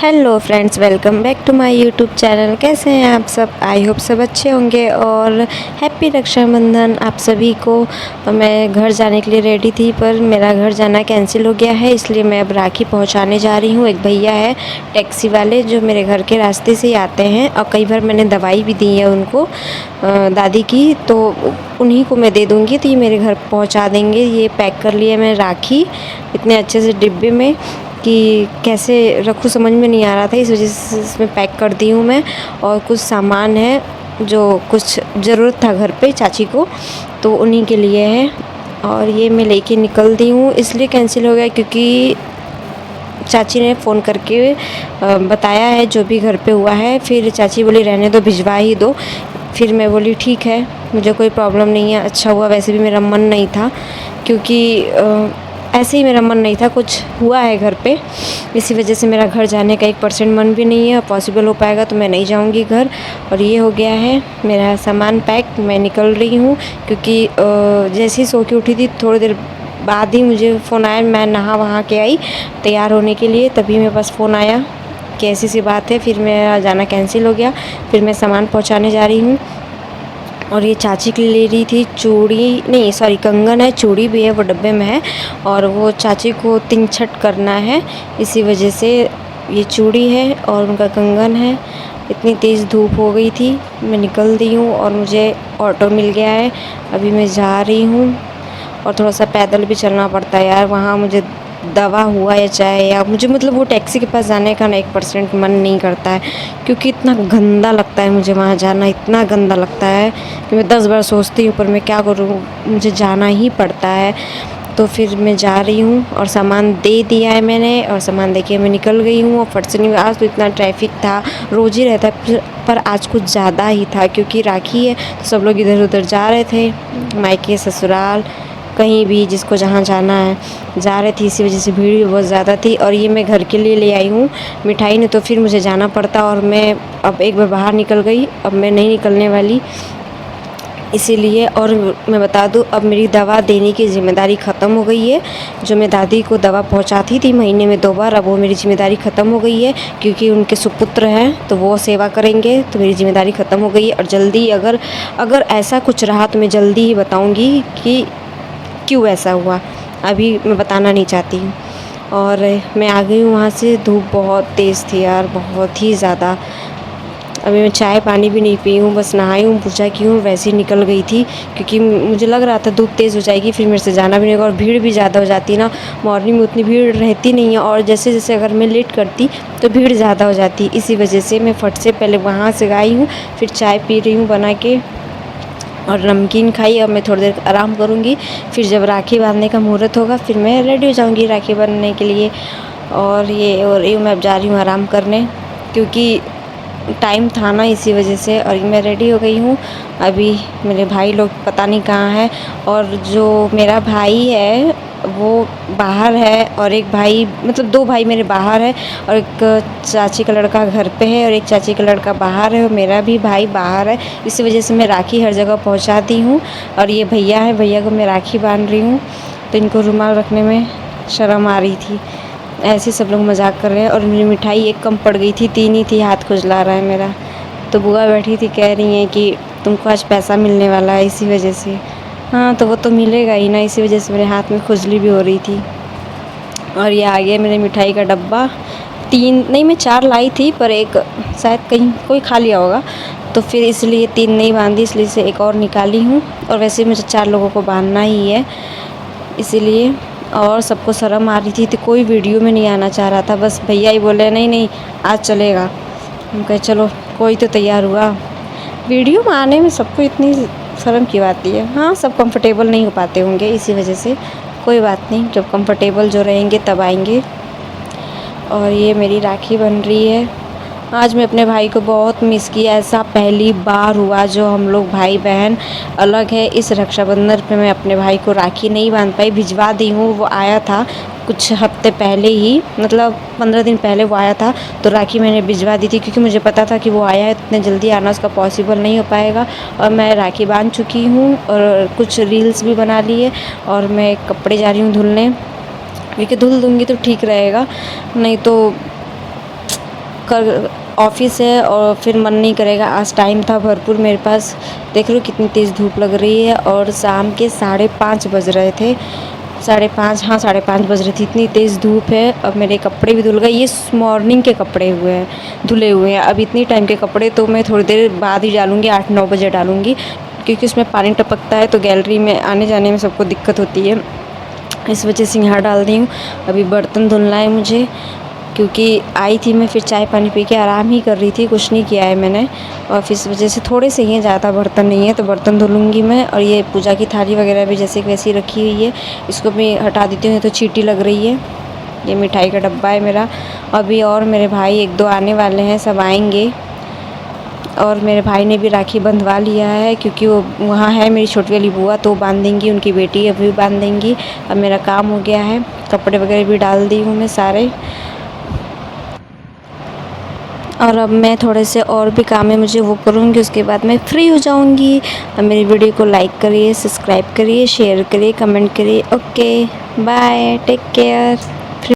Hello friends, welcome back to my YouTube channel. कैसे हैं आप सब? आई होप सब अच्छे होंगे और हैप्पी रक्षाबंधन आप सभी को। मैं घर जाने के लिए रेडी थी पर मेरा घर जाना कैंसिल हो गया है, इसलिए मैं अब राखी पहुंचाने जा रही हूं। एक भैया है टैक्सी वाले जो मेरे घर के रास्ते से ही आते हैं और कई बार मैंने दवाई भी दी है उनको दादी की, तो उन्हीं को मैं दे दूँगी, तो ये मेरे घर पहुँचा देंगे। ये पैक कर लिए मैं राखी इतने अच्छे से डिब्बे में कि कैसे रखूँ समझ में नहीं आ रहा था, इस वजह से इसमें पैक कर दी हूँ मैं। और कुछ सामान है जो कुछ ज़रूरत था घर पे चाची को, तो उन्हीं के लिए है। और ये मैं लेके निकल दी हूँ, इसलिए कैंसिल हो गया क्योंकि चाची ने फ़ोन करके बताया है जो भी घर पे हुआ है। फिर चाची बोली रहने दो, भिजवा ही दो। फिर मैं बोली ठीक है, मुझे कोई प्रॉब्लम नहीं है। अच्छा हुआ, वैसे भी मेरा मन नहीं था क्योंकि ऐसे ही मेरा मन नहीं था, कुछ हुआ है घर पे, इसी वजह से मेरा घर जाने का 1% मन भी नहीं है। पॉसिबल हो पाएगा तो मैं नहीं जाऊंगी घर। और ये हो गया है मेरा सामान पैक, मैं निकल रही हूँ क्योंकि जैसे ही सो के उठी थी थोड़ी देर बाद ही मुझे फ़ोन आया। मैं नहा वहा के आई तैयार होने के लिए, तभी मेरे पास फ़ोन आया कि ऐसी सी बात है। फिर मेरा जाना कैंसिल हो गया। फिर मैं सामान पहुँचाने जा रही हूँ। और ये चाची के लिए ले रही थी चूड़ी, नहीं सॉरी कंगन है, चूड़ी भी है, वो डब्बे में है। और वो चाची को 3 छठ करना है, इसी वजह से ये चूड़ी है और उनका कंगन है। इतनी तेज़ धूप हो गई थी, मैं निकल दी हूँ और मुझे ऑटो मिल गया है। अभी मैं जा रही हूँ और थोड़ा सा पैदल भी चलना पड़ता है यार, वहाँ मुझे दवा हुआ या चाहे या मुझे मतलब वो टैक्सी के पास जाने का ना 1% मन नहीं करता है क्योंकि इतना गंदा लगता है मुझे वहाँ जाना, इतना गंदा लगता है कि मैं 10 बार सोचती हूँ पर मैं क्या करूँ, मुझे जाना ही पड़ता है। तो फिर मैं जा रही हूँ और सामान दे दिया है मैंने और सामान देके मैं निकल गई हूँ। और फट से नहीं, आज तो इतना ट्रैफिक था, रोज़ ही रहता है पर आज कुछ ज़्यादा ही था क्योंकि राखी है तो सब लोग इधर उधर जा रहे थे, मायके ससुराल कहीं भी जिसको जहाँ जाना है जा रहे थे, इसी वजह से भीड़ भी बहुत ज़्यादा थी। और ये मैं घर के लिए ले आई हूँ मिठाई, नहीं तो फिर मुझे जाना पड़ता और मैं अब एक बार बाहर निकल गई, अब मैं नहीं निकलने वाली इसीलिए। और मैं बता दूँ अब मेरी दवा देने की ज़िम्मेदारी ख़त्म हो गई है। जो मैं दादी को दवा पहुंचाती थी महीने में 2 बार, अब वो मेरी ज़िम्मेदारी ख़त्म हो गई है क्योंकि उनके सुपुत्र हैं तो वो सेवा करेंगे, तो मेरी ज़िम्मेदारी ख़त्म हो गई है। और जल्दी अगर ऐसा कुछ रहा तो मैं जल्दी ही बताऊँगी कि क्यों ऐसा हुआ, अभी मैं बताना नहीं चाहती हूँ। और मैं आ गई हूँ वहाँ से, धूप बहुत तेज़ थी यार, बहुत ही ज़्यादा। अभी मैं चाय पानी भी नहीं पी हूँ, बस नहाई हूँ, पूजा की हूँ, वैसे ही निकल गई थी क्योंकि मुझे लग रहा था धूप तेज़ हो जाएगी फिर मेरे से जाना भी नहीं होगा और भीड़ भी ज़्यादा हो जाती ना। मॉर्निंग में उतनी भीड़ रहती नहीं है और जैसे जैसे अगर मैं लेट करती तो भीड़ ज़्यादा हो जाती, इसी वजह से मैं फट से पहले वहाँ से आई हूँ। फिर चाय पी रही हूँ बना के और नमकीन खाई। अब मैं थोड़ी देर आराम करूँगी, फिर जब राखी बांधने का मुहूर्त होगा फिर मैं रेडी हो जाऊँगी राखी बांधने के लिए। और ये मैं अब जा रही हूँ आराम करने क्योंकि टाइम था ना, इसी वजह से। और मैं रेडी हो गई हूँ। अभी मेरे भाई लोग पता नहीं कहाँ हैं, और जो मेरा भाई है वो बाहर है और एक भाई मतलब 2 भाई मेरे बाहर है और एक चाची का लड़का घर पे है और एक चाची का लड़का बाहर है और मेरा भी भाई बाहर है, इसी वजह से मैं राखी हर जगह पहुंचाती हूँ। और ये भैया है, भैया को मैं राखी बांध रही हूँ तो इनको रुमाल रखने में शर्म आ रही थी, ऐसे सब लोग मजाक कर रहे हैं। और मेरी मिठाई एक कम पड़ गई थी, 3 ही थी, हाथ खुजला रहा है मेरा। तो बुआ बैठी थी, कह रही हैं कि तुमको आज पैसा मिलने वाला है इसी वजह से। हाँ तो वो तो मिलेगा ही ना, इसी वजह से मेरे हाथ में खुजली भी हो रही थी। और ये आ गया मेरे मिठाई का डब्बा, 3 नहीं मैं 4 लाई थी पर एक शायद कहीं कोई खा लिया होगा, तो फिर इसलिए 3 नहीं बांधी, इसलिए से एक और निकाली हूँ। और वैसे मुझे 4 लोगों को बांधना ही है इसीलिए। और सबको शर्म आ रही थी तो कोई वीडियो में नहीं आना चाह रहा था, बस भैया ही बोले नहीं नहीं आज चलेगा। हम कहे चलो, कोई तो तैयार हुआ। वीडियो में आने में सबको इतनी शर्म क्यों आती है? हाँ सब कंफर्टेबल नहीं हो पाते होंगे इसी वजह से, कोई बात नहीं, जब कंफर्टेबल जो रहेंगे तब आएंगे। और ये मेरी राखी बन रही है। आज मैं अपने भाई को बहुत मिस किया, ऐसा पहली बार हुआ जो हम लोग भाई बहन अलग है। इस रक्षाबंधन पे मैं अपने भाई को राखी नहीं बांध पाई, भिजवा दी हूँ, वो आया था कुछ हफ्ते पहले ही, मतलब 15 दिन पहले वो आया था तो राखी मैंने भिजवा दी थी क्योंकि मुझे पता था कि वो आया है, इतने जल्दी आना उसका पॉसिबल नहीं हो पाएगा। और मैं राखी बांध चुकी हूँ और कुछ रील्स भी बना ली है और मैं कपड़े जा रही हूँ धुलने क्योंकि धुल दूँगी तो ठीक रहेगा, नहीं तो कर ऑफिस है और फिर मन नहीं करेगा। आज टाइम था भरपूर मेरे पास। देख रहे हो कितनी तेज़ धूप लग रही है और शाम के 5:30 बज रहे थे। 5:30, हाँ 5:30 बज रही थी। इतनी तेज़ धूप है। अब मेरे कपड़े भी धुल गए। ये मॉर्निंग के कपड़े धुले हुए हैं। अब इतनी टाइम के कपड़े तो मैं थोड़ी देर बाद ही डालूँगी, 8-9 बजे डालूँगी, क्योंकि उसमें पानी टपकता है तो गैलरी में आने जाने में सबको दिक्कत होती है। इस वजह से यहाँ डाल दी हूँ। अभी बर्तन धुलना है मुझे, क्योंकि आई थी मैं, फिर चाय पानी पी के आराम ही कर रही थी, कुछ नहीं किया है मैंने। और फिर इस वजह से थोड़े से ही हैं, ज़्यादा बर्तन नहीं है, तो बर्तन धुलूँगी मैं। और ये पूजा की थाली वगैरह भी जैसे कि वैसी रखी हुई है, इसको भी हटा देती हूँ, तो चींटी लग रही है। ये मिठाई का डब्बा है मेरा। अभी और मेरे भाई 1-2 आने वाले हैं, सब आएंगे। और मेरे भाई ने भी राखी बंधवा लिया है, क्योंकि वो वहाँ है मेरी छोटी वाली बुआ, तो बांध देंगी, उनकी बेटी अभी बांध देंगी। अब मेरा काम हो गया है, कपड़े वगैरह भी डाल दी हूँ मैं सारे। और अब मैं थोड़े से और भी काम है मुझे, वो करूँगी, उसके बाद मैं फ्री हो जाऊँगी। अब मेरी वीडियो को लाइक करिए, सब्सक्राइब करिए, शेयर करिए, कमेंट करिए। Okay bye, take care.